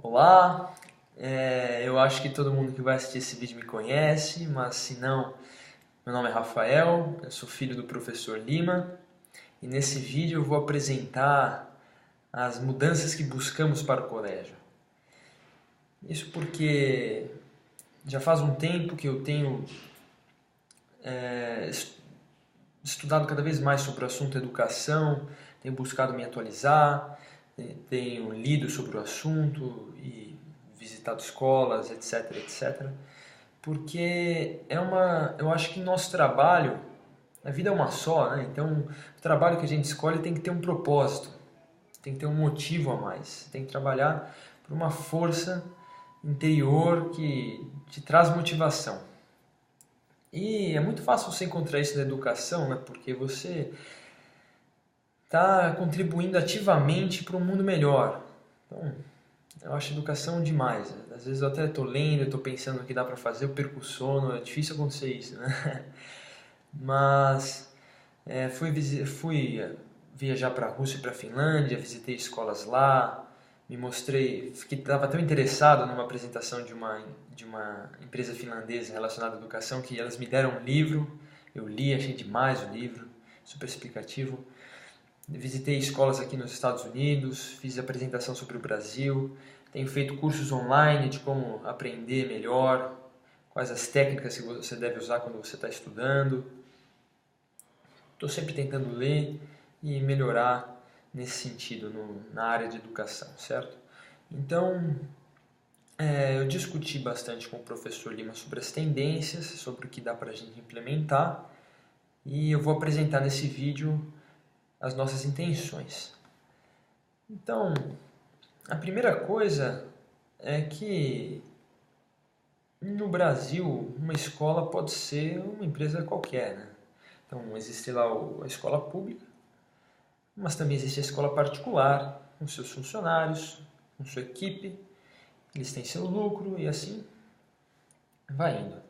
Olá, eu acho que todo mundo que vai assistir esse vídeo me conhece, mas se não, meu nome é Rafael, eu sou filho do professor Lima e nesse vídeo eu vou apresentar as mudanças que buscamos para o colégio. Isso porque já faz um tempo que eu tenho estudado cada vez mais sobre o assunto educação, tenho buscado me atualizar, tenho lido sobre o assunto e visitado escolas, etc, etc. Porque eu acho que nosso trabalho, a vida é uma só, né? Então o trabalho que a gente escolhe tem que ter um propósito, tem que ter um motivo a mais, tem que trabalhar por uma força interior que te traz motivação. E é muito fácil você encontrar isso na educação, né? Porque você está contribuindo ativamente para um mundo melhor. Então, eu acho educação demais. Às vezes eu até estou lendo, estou pensando no que dá para fazer, eu perco o sono, é difícil acontecer isso, né? Mas fui viajar para a Rússia e para a Finlândia, visitei escolas lá, me mostrei, estava tão interessado numa apresentação de uma empresa finlandesa relacionada à educação que elas me deram um livro, eu li, achei demais o livro, super explicativo. Visitei escolas aqui nos Estados Unidos, fiz apresentação sobre o Brasil, tenho feito cursos online de como aprender melhor, quais as técnicas que você deve usar quando você está estudando. Estou sempre tentando ler e melhorar nesse sentido, na área de educação, certo? Então, eu discuti bastante com o professor Lima sobre as tendências, sobre o que dá para a gente implementar, e eu vou apresentar nesse vídeo as nossas intenções. Então, a primeira coisa é que no Brasil uma escola pode ser uma empresa qualquer, né? Então existe lá a escola pública, mas também existe a escola particular, com seus funcionários, com sua equipe, eles têm seu lucro e assim vai indo.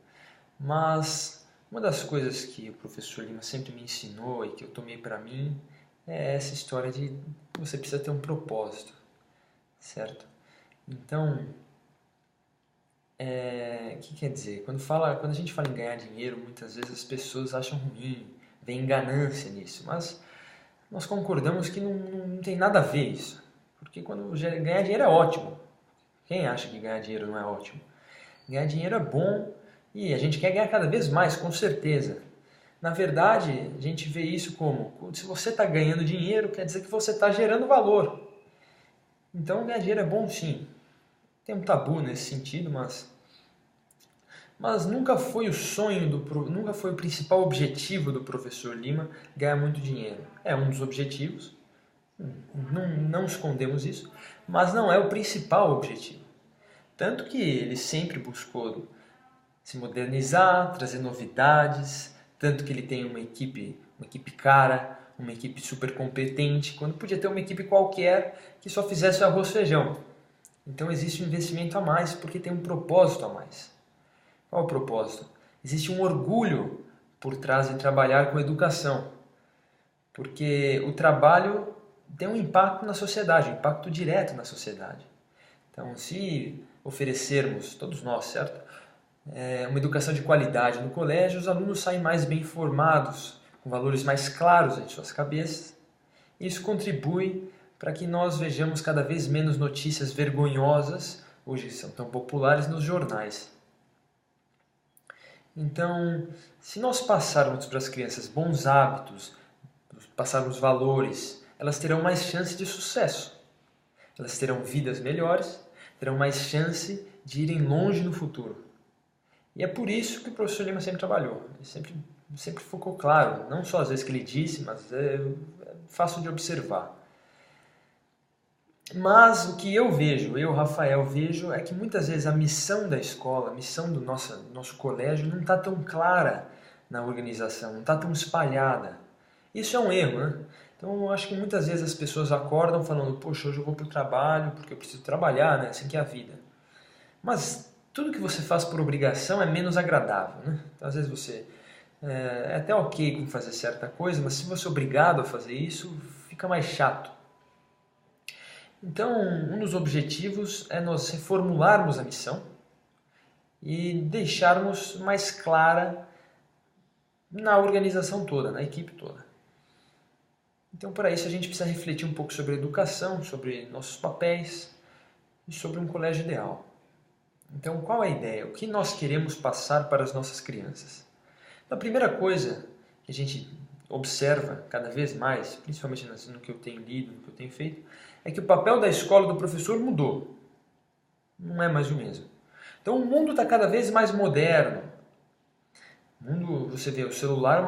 Mas uma das coisas que o professor Lima sempre me ensinou e que eu tomei para mim é essa história de que você precisa ter um propósito, certo? Então, o que quer dizer? Quando a gente fala em ganhar dinheiro, muitas vezes as pessoas acham ruim, vem ganância nisso, mas nós concordamos que não tem nada a ver isso, porque quando ganhar dinheiro é ótimo. Quem acha que ganhar dinheiro não é ótimo? Ganhar dinheiro é bom e a gente quer ganhar cada vez mais, com certeza. Na verdade, a gente vê isso como, se você está ganhando dinheiro, quer dizer que você está gerando valor. Então, ganhar dinheiro é bom sim. Tem um tabu nesse sentido, mas nunca foi o sonho, nunca foi o principal objetivo do professor Lima ganhar muito dinheiro. É um dos objetivos, não escondemos isso, mas não é o principal objetivo. Tanto que ele sempre buscou se modernizar, trazer novidades, tanto que ele tem uma equipe cara, uma equipe super competente, quando podia ter uma equipe qualquer que só fizesse o arroz e feijão. Então existe um investimento a mais porque tem um propósito a mais. Qual é o propósito? Existe um orgulho por trás de trabalhar com educação, porque o trabalho tem um impacto na sociedade, um impacto direto na sociedade. Então, se oferecermos, todos nós, certo? Uma educação de qualidade no colégio, os alunos saem mais bem informados, com valores mais claros em suas cabeças. Isso contribui para que nós vejamos cada vez menos notícias vergonhosas, hoje que são tão populares, nos jornais. Então, se nós passarmos para as crianças bons hábitos, passarmos valores, elas terão mais chance de sucesso. Elas terão vidas melhores, terão mais chance de irem longe no futuro. E é por isso que o professor Lima sempre trabalhou. Ele sempre ficou claro, não só às vezes que ele disse, mas é fácil de observar. Mas o que eu vejo, Rafael, vejo, é que muitas vezes a missão da escola, a missão do nosso colégio não está tão clara na organização, não está tão espalhada. Isso é um erro, né? Então eu acho que muitas vezes as pessoas acordam falando, poxa, hoje eu vou para o trabalho porque eu preciso trabalhar, né? Assim que é a vida. Mas tudo que você faz por obrigação é menos agradável, né? Então às vezes você é até ok com fazer certa coisa, mas se você é obrigado a fazer isso, fica mais chato. Então, um dos objetivos é nós reformularmos a missão e deixarmos mais clara na organização toda, na equipe toda. Então, para isso, a gente precisa refletir um pouco sobre a educação, sobre nossos papéis e sobre um colégio ideal. Então, qual é a ideia? O que nós queremos passar para as nossas crianças? Então, a primeira coisa que a gente observa cada vez mais, principalmente no que eu tenho lido, no que eu tenho feito, é que o papel da escola do professor mudou. Não é mais o mesmo. Então, o mundo está cada vez mais moderno. O mundo, você vê, o celular,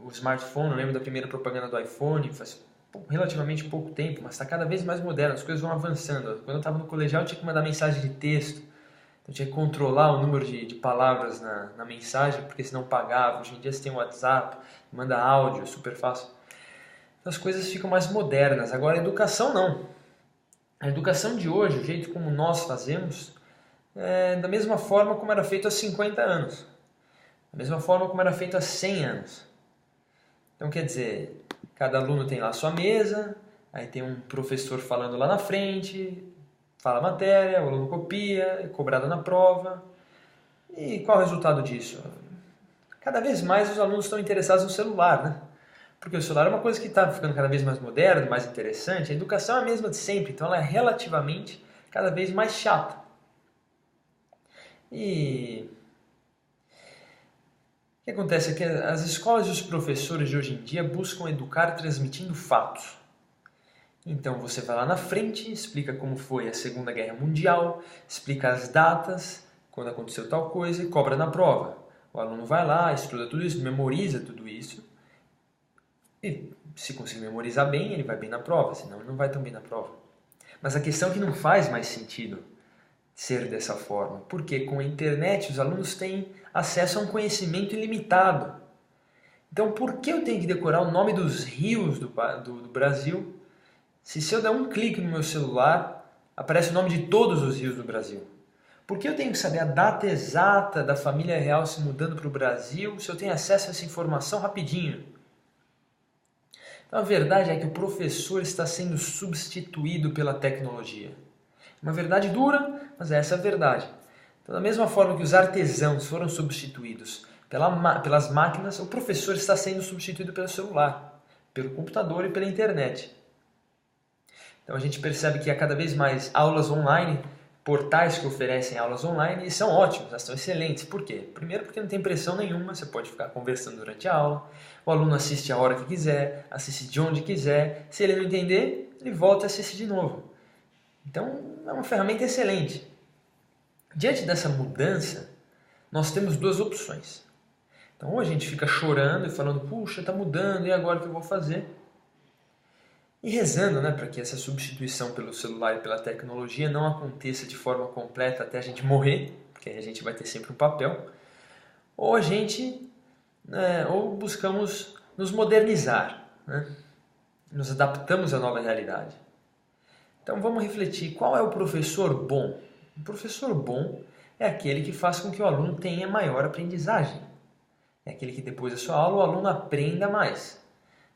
o smartphone, eu lembro da primeira propaganda do iPhone, faz relativamente pouco tempo, mas está cada vez mais moderno, as coisas vão avançando. Quando eu estava no colegial, eu tinha que mandar mensagem de texto. Eu tinha que controlar o número de palavras na mensagem, porque senão pagava. Hoje em dia você tem o WhatsApp, manda áudio, super fácil. Então as coisas ficam mais modernas. Agora a educação não. A educação de hoje, o jeito como nós fazemos, é da mesma forma como era feito há 50 anos. Da mesma forma como era feito há 100 anos. Então quer dizer, cada aluno tem lá a sua mesa, aí tem um professor falando lá na frente, fala a matéria, o aluno copia, é cobrado na prova. E qual é o resultado disso? Cada vez mais os alunos estão interessados no celular, né? Porque o celular é uma coisa que está ficando cada vez mais moderno, mais interessante. A educação é a mesma de sempre, então ela é relativamente cada vez mais chata. E o que acontece é que as escolas e os professores de hoje em dia buscam educar transmitindo fatos. Então você vai lá na frente, explica como foi a Segunda Guerra Mundial, explica as datas, quando aconteceu tal coisa e cobra na prova. O aluno vai lá, estuda tudo isso, memoriza tudo isso e se conseguir memorizar bem, ele vai bem na prova, senão ele não vai tão bem na prova. Mas a questão é que não faz mais sentido ser dessa forma, porque com a internet os alunos têm acesso a um conhecimento ilimitado. Então por que eu tenho que decorar o nome dos rios do Brasil se eu der um clique no meu celular, aparece o nome de todos os rios do Brasil? Por que eu tenho que saber a data exata da família real se mudando para o Brasil se eu tenho acesso a essa informação rapidinho? Então a verdade é que o professor está sendo substituído pela tecnologia. Uma verdade dura, mas essa é a verdade. Então, da mesma forma que os artesãos foram substituídos pelas máquinas, o professor está sendo substituído pelo celular, pelo computador e pela internet. Então a gente percebe que há cada vez mais aulas online, portais que oferecem aulas online, e são ótimos, elas são excelentes. Por quê? Primeiro porque não tem pressão nenhuma, você pode ficar conversando durante a aula, o aluno assiste a hora que quiser, assiste de onde quiser, se ele não entender, ele volta e assiste de novo. Então é uma ferramenta excelente. Diante dessa mudança, nós temos duas opções. Então ou a gente fica chorando e falando, puxa, está mudando, e agora o que eu vou fazer? E rezando, né, para que essa substituição pelo celular e pela tecnologia não aconteça de forma completa até a gente morrer, porque aí a gente vai ter sempre um papel, ou a gente, ou buscamos nos modernizar, né? Nos adaptamos à nova realidade. Então vamos refletir, qual é o professor bom? O professor bom é aquele que faz com que o aluno tenha maior aprendizagem. É aquele que depois da sua aula o aluno aprenda mais.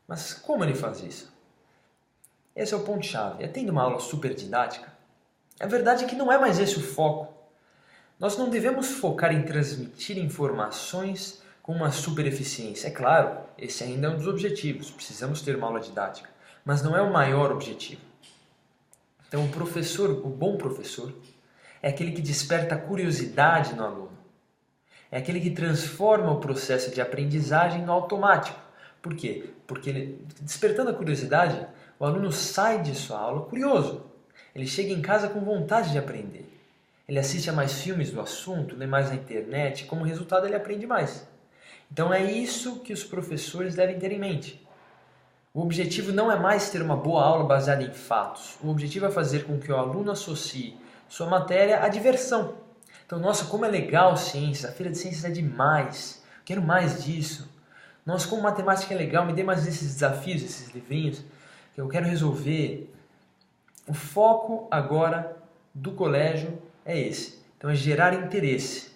Mas como ele faz isso? Esse é o ponto-chave. É tendo uma aula super didática? A verdade é que não é mais esse o foco. Nós não devemos focar em transmitir informações com uma super eficiência. É claro, esse ainda é um dos objetivos. Precisamos ter uma aula didática. Mas não é o maior objetivo. Então o bom professor, é aquele que desperta a curiosidade no aluno. É aquele que transforma o processo de aprendizagem no automático. Por quê? Porque despertando a curiosidade, o aluno sai de sua aula curioso. Ele chega em casa com vontade de aprender. Ele assiste a mais filmes do assunto, lê mais na internet, e como resultado ele aprende mais. Então é isso que os professores devem ter em mente. O objetivo não é mais ter uma boa aula baseada em fatos. O objetivo é fazer com que o aluno associe sua matéria à diversão. Então, nossa, como é legal ciência, a feira de ciências é demais, quero mais disso. Nossa, como matemática é legal, me dê mais desses desafios, esses livrinhos que eu quero resolver. O foco agora do colégio é esse. Então, é gerar interesse.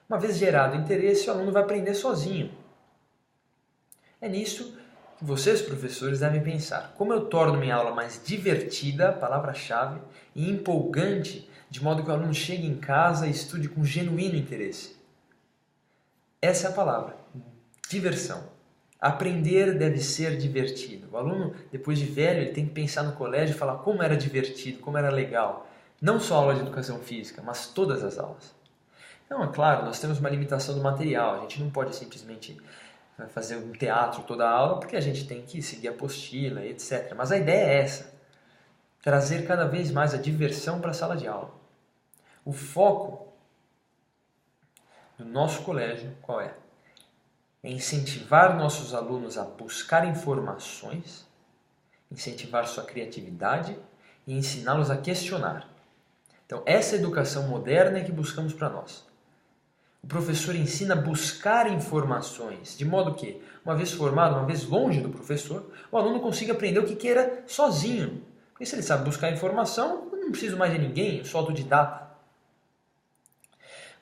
Uma vez gerado interesse, o aluno vai aprender sozinho. É nisso Vocês, professores, devem pensar: como eu torno minha aula mais divertida, palavra-chave, e empolgante, de modo que o aluno chegue em casa e estude com genuíno interesse? Essa é a palavra: diversão. Aprender deve ser divertido. O aluno, depois de velho, ele tem que pensar no colégio e falar como era divertido, como era legal. Não só a aula de educação física, mas todas as aulas. Então, é claro, nós temos uma limitação do material. A gente não pode simplesmente fazer um teatro toda a aula, porque a gente tem que seguir a apostila, etc. Mas a ideia é essa: trazer cada vez mais a diversão para a sala de aula. O foco do nosso colégio, qual é? É incentivar nossos alunos a buscar informações, incentivar sua criatividade e ensiná-los a questionar. Então, essa educação moderna é que buscamos para nós. O professor ensina a buscar informações, de modo que, uma vez formado, uma vez longe do professor, o aluno consiga aprender o que queira sozinho. Porque se ele sabe buscar informação, eu não preciso mais de ninguém, eu sou autodidata.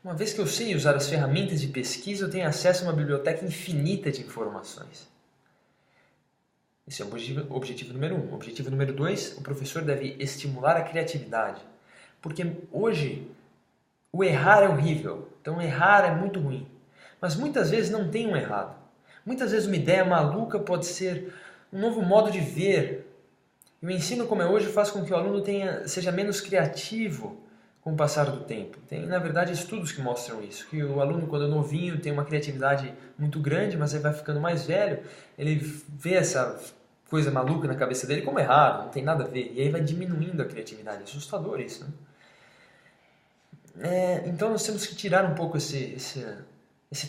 Uma vez que eu sei usar as ferramentas de pesquisa, eu tenho acesso a uma biblioteca infinita de informações. Esse é o objetivo número 1. Objetivo número 2, o professor deve estimular a criatividade. Porque hoje o errar é horrível, então errar é muito ruim. Mas muitas vezes não tem um errado. Muitas vezes uma ideia maluca pode ser um novo modo de ver. E o ensino como é hoje faz com que o aluno seja menos criativo com o passar do tempo. Tem, na verdade, estudos que mostram isso, que o aluno, quando é novinho, tem uma criatividade muito grande, mas ele vai ficando mais velho, ele vê essa coisa maluca na cabeça dele como errado, não tem nada a ver, e aí vai diminuindo a criatividade. É assustador isso, né? Então nós temos que tirar um pouco esse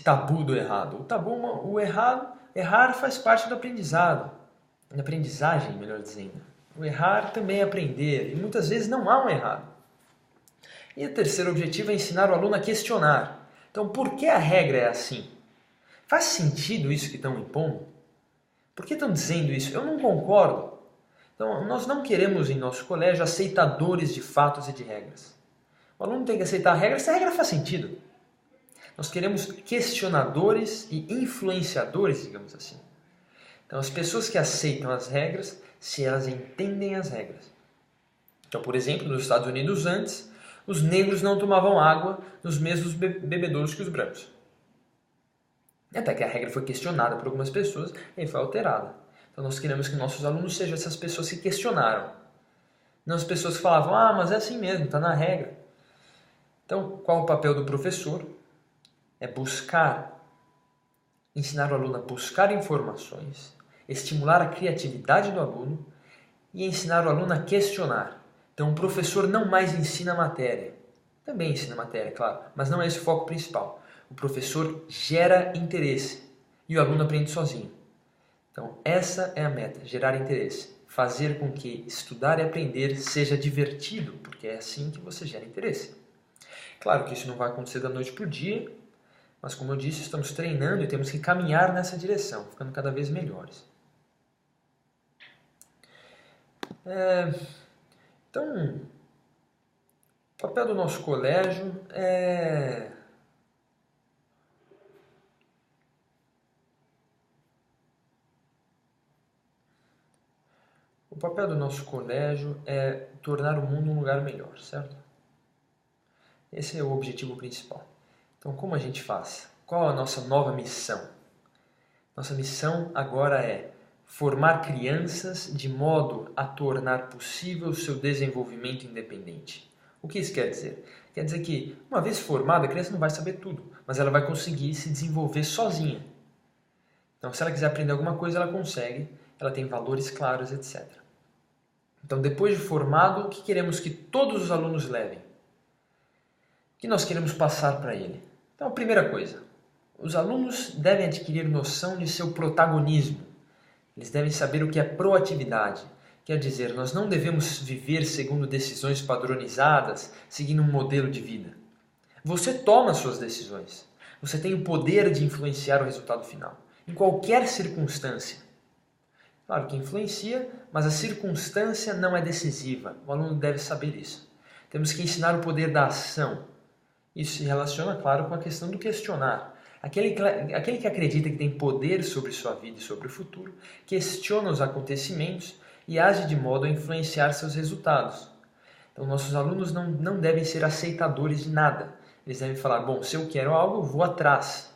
tabu do errado. Errar faz parte do aprendizado, da aprendizagem, melhor dizendo. O errar também é aprender, e muitas vezes não há um errado. E o terceiro objetivo é ensinar o aluno a questionar. Então, por que a regra é assim? Faz sentido isso que estão impondo? Por que estão dizendo isso? Eu não concordo. Então, nós não queremos em nosso colégio aceitadores de fatos e de regras. O aluno tem que aceitar a regra se a regra faz sentido. Nós queremos questionadores e influenciadores, digamos assim. Então, as pessoas que aceitam as regras, se elas entendem as regras. Então, por exemplo, nos Estados Unidos antes, os negros não tomavam água nos mesmos bebedouros que os brancos. Até que a regra foi questionada por algumas pessoas e foi alterada. Então nós queremos que nossos alunos sejam essas pessoas que questionaram. Não as pessoas que falavam: ah, mas é assim mesmo, está na regra. Então, qual o papel do professor? É ensinar o aluno a buscar informações, estimular a criatividade do aluno e ensinar o aluno a questionar. Então, o professor não mais ensina a matéria. Também ensina a matéria, claro, mas não é esse o foco principal. O professor gera interesse e o aluno aprende sozinho. Então, essa é a meta, gerar interesse. Fazer com que estudar e aprender seja divertido, porque é assim que você gera interesse. Claro que isso não vai acontecer da noite para o dia, mas como eu disse, estamos treinando e temos que caminhar nessa direção, ficando cada vez melhores. Então, o papel do nosso colégio é tornar o mundo um lugar melhor, certo? Esse é o objetivo principal. Então, como a gente faz? Qual a nossa nova missão? Nossa missão agora é formar crianças de modo a tornar possível o seu desenvolvimento independente. O que isso quer dizer? Quer dizer que, uma vez formada, a criança não vai saber tudo, mas ela vai conseguir se desenvolver sozinha. Então, se ela quiser aprender alguma coisa, ela consegue, ela tem valores claros, etc. Então, depois de formado, o que queremos que todos os alunos levem? O que nós queremos passar para ele? Então, a primeira coisa, os alunos devem adquirir noção de seu protagonismo. Eles devem saber o que é proatividade. Quer dizer, nós não devemos viver segundo decisões padronizadas, seguindo um modelo de vida. Você toma suas decisões. Você tem o poder de influenciar o resultado final, em qualquer circunstância. Claro que influencia, mas a circunstância não é decisiva. O aluno deve saber isso. Temos que ensinar o poder da ação. Isso se relaciona, claro, com a questão do questionar. Aquele que acredita que tem poder sobre sua vida e sobre o futuro, questiona os acontecimentos e age de modo a influenciar seus resultados. Então, nossos alunos não devem ser aceitadores de nada. Eles devem falar, bom, se eu quero algo, eu vou atrás.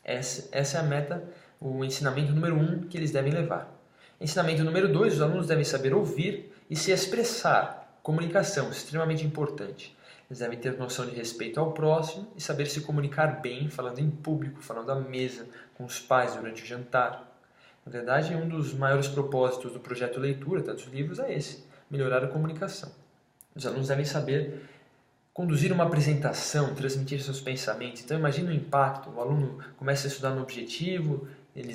Essa é a meta, o ensinamento número 1 que eles devem levar. Ensinamento número 2, os alunos devem saber ouvir e se expressar. Comunicação, extremamente importante. Eles devem ter noção de respeito ao próximo e saber se comunicar bem, falando em público, falando à mesa, com os pais durante o jantar. Na verdade, um dos maiores propósitos do projeto Leitura, tantos livros, é esse, melhorar a comunicação. Os alunos devem saber conduzir uma apresentação, transmitir seus pensamentos. Então, imagine o impacto. O aluno começa a estudar no objetivo, ele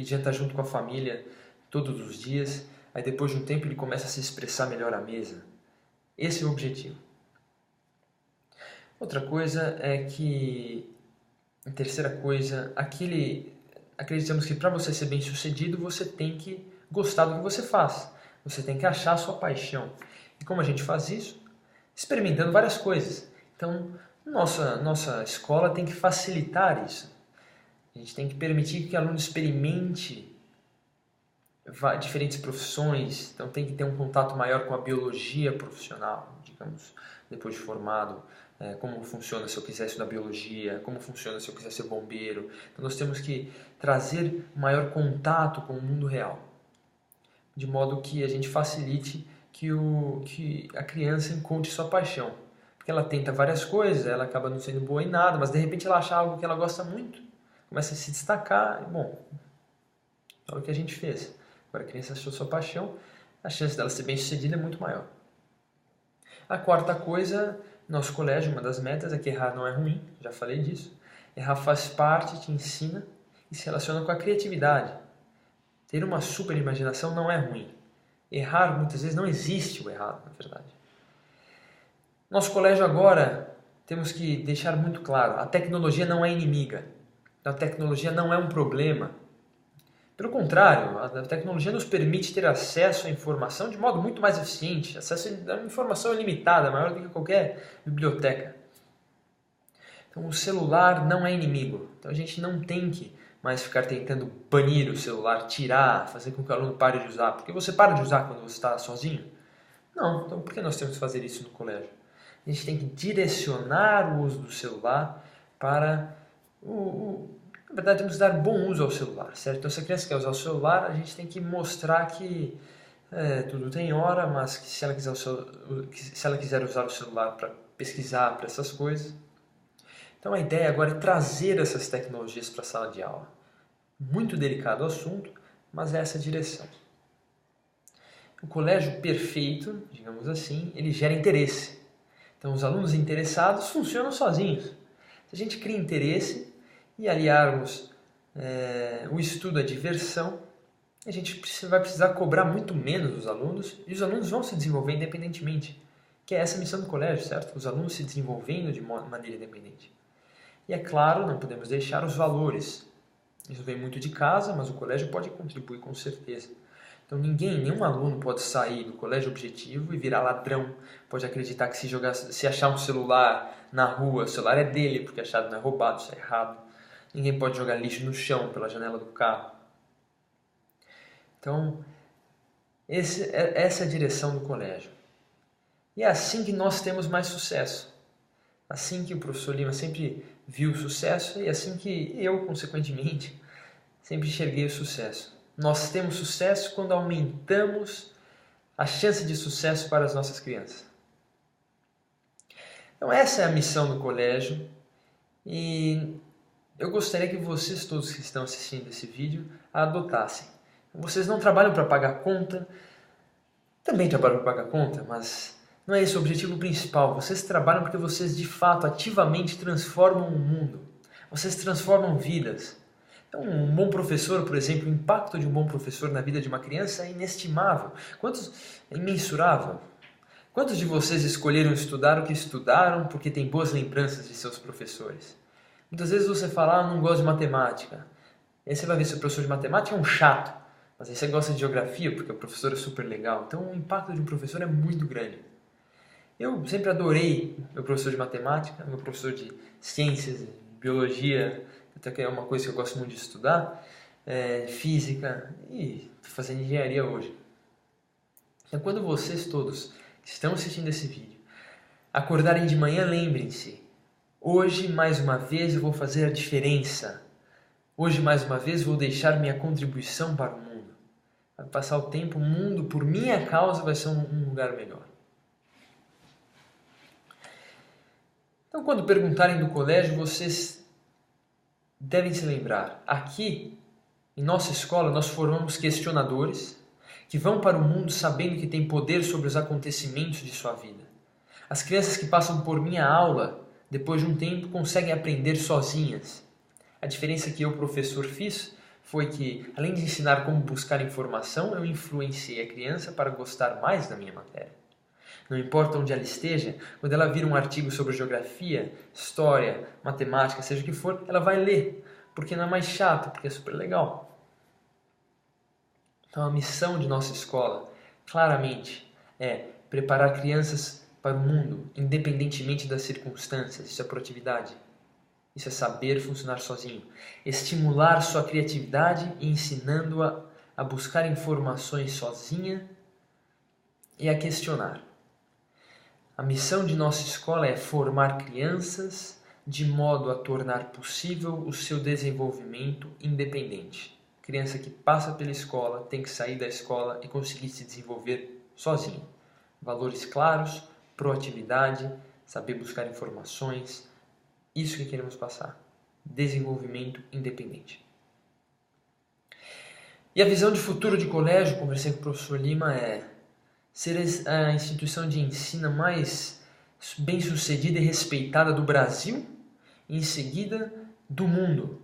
janta junto com a família todos os dias, aí depois de um tempo ele começa a se expressar melhor à mesa. Esse é o objetivo. Outra coisa é que, a terceira coisa, acreditamos que para você ser bem sucedido, você tem que gostar do que você faz. Você tem que achar a sua paixão. E como a gente faz isso? Experimentando várias coisas. Então, nossa escola tem que facilitar isso. A gente tem que permitir que o aluno experimente diferentes profissões. Então, tem que ter um contato maior com a biologia profissional, digamos, depois de formado. Como funciona se eu quiser estudar biologia, como funciona se eu quiser ser bombeiro. Então, nós temos que trazer maior contato com o mundo real, de modo que a gente facilite que a criança encontre sua paixão. Porque ela tenta várias coisas, ela acaba não sendo boa em nada, mas de repente ela acha algo que ela gosta muito, começa a se destacar, e bom, é o que a gente fez. Agora a criança achou sua paixão, a chance dela ser bem sucedida é muito maior. A quarta coisa, nosso colégio, uma das metas é que errar não é ruim, já falei disso. Errar faz parte, te ensina e se relaciona com a criatividade. Ter uma super imaginação não é ruim. Errar, muitas vezes, não existe o errado, na verdade. Nosso colégio agora, temos que deixar muito claro, a tecnologia não é inimiga. A tecnologia não é um problema. Pelo contrário, a tecnologia nos permite ter acesso à informação de modo muito mais eficiente. Acesso à informação ilimitada, maior do que qualquer biblioteca. Então, o celular não é inimigo. Então, a gente não tem que mais ficar tentando banir o celular, tirar, fazer com que o aluno pare de usar. Porque você para de usar quando você está sozinho? Não. Então, por que nós temos que fazer isso no colégio? A gente tem que direcionar o uso do celular para na verdade, temos que dar bom uso ao celular, certo? Então, se a criança quer usar o celular, a gente tem que mostrar que tudo tem hora, mas que se ela quiser usar o celular para pesquisar, para essas coisas. Então, a ideia agora é trazer essas tecnologias para a sala de aula. Muito delicado o assunto, mas é essa a direção. O colégio perfeito, digamos assim, ele gera interesse. Então, os alunos interessados funcionam sozinhos. Se a gente cria interesse e aliarmos o estudo à diversão, a gente vai precisar cobrar muito menos dos alunos e os alunos vão se desenvolver independentemente, que é essa a missão do colégio, certo? Os alunos se desenvolvendo de maneira independente. E é claro, não podemos deixar os valores. Isso vem muito de casa, mas o colégio pode contribuir com certeza. Então nenhum aluno pode sair do colégio objetivo e virar ladrão. Pode acreditar que se achar um celular na rua, o celular é dele, porque achado não é roubado, isso é errado. Ninguém pode jogar lixo no chão pela janela do carro. Então, essa é a direção do colégio. E é assim que nós temos mais sucesso. Assim que o professor Lima sempre viu o sucesso e assim que eu, consequentemente, sempre enxerguei o sucesso. Nós temos sucesso quando aumentamos a chance de sucesso para as nossas crianças. Então essa é a missão do colégio e eu gostaria que vocês todos que estão assistindo esse vídeo a adotassem. Vocês não trabalham para pagar conta, também trabalham para pagar conta, mas não é esse o objetivo principal. Vocês trabalham porque vocês de fato ativamente transformam o mundo. Vocês transformam vidas. Então, um bom professor, por exemplo, o impacto de um bom professor na vida de uma criança é inestimável. É imensurável. Quantos de vocês escolheram estudar o que estudaram porque têm boas lembranças de seus professores? Muitas vezes você fala, não gosto de matemática. Aí você vai ver se o professor de matemática é um chato. Mas aí você gosta de geografia porque o professor é super legal. Então, o impacto de um professor é muito grande. Eu sempre adorei meu professor de matemática, meu professor de ciências, biologia, até que é uma coisa que eu gosto muito de estudar, física e estou fazendo engenharia hoje. Então, quando vocês todos que estão assistindo esse vídeo acordarem de manhã, lembrem-se, hoje mais uma vez eu vou fazer a diferença. Hoje mais uma vez vou deixar minha contribuição para o mundo. Vai passar o tempo, o mundo por minha causa vai ser um lugar melhor. Então, quando perguntarem do colégio, vocês devem se lembrar, aqui em nossa escola nós formamos questionadores que vão para o mundo sabendo que têm poder sobre os acontecimentos de sua vida. As crianças que passam por minha aula, depois de um tempo, conseguem aprender sozinhas. A diferença que eu, professor, fiz foi que, além de ensinar como buscar informação, eu influenciei a criança para gostar mais da minha matéria. Não importa onde ela esteja, quando ela vir um artigo sobre geografia, história, matemática, seja o que for, ela vai ler, porque não é mais chato, porque é super legal. Então a missão de nossa escola, claramente, é preparar crianças para o mundo, independentemente das circunstâncias. Isso é proatividade. Isso é saber funcionar sozinho. Estimular sua criatividade e ensinando-a a buscar informações sozinha e a questionar. A missão de nossa escola é formar crianças de modo a tornar possível o seu desenvolvimento independente. Criança que passa pela escola tem que sair da escola e conseguir se desenvolver sozinho. Valores claros, proatividade, saber buscar informações, isso que queremos passar. Desenvolvimento independente. E a visão de futuro de colégio, conversei com o professor Lima, é ser a instituição de ensino mais bem sucedida e respeitada do Brasil e em seguida do mundo.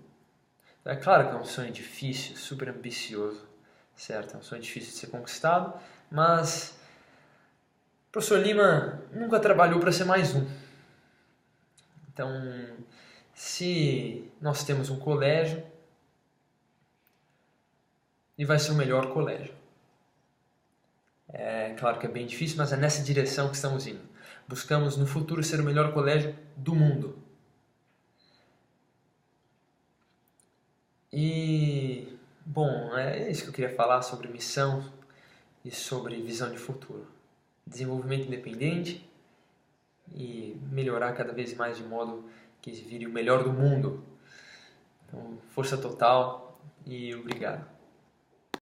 É claro que é um sonho difícil, super ambicioso, certo? É um sonho difícil de ser conquistado, mas o professor Lima nunca trabalhou para ser mais um. Então, se nós temos um colégio, ele vai ser o melhor colégio. É claro que é bem difícil, mas é nessa direção que estamos indo. Buscamos no futuro ser o melhor colégio do mundo. E, bom, é isso que eu queria falar sobre missão e sobre visão de futuro. Desenvolvimento independente e melhorar cada vez mais de modo que vire o melhor do mundo. Então, força total e obrigado.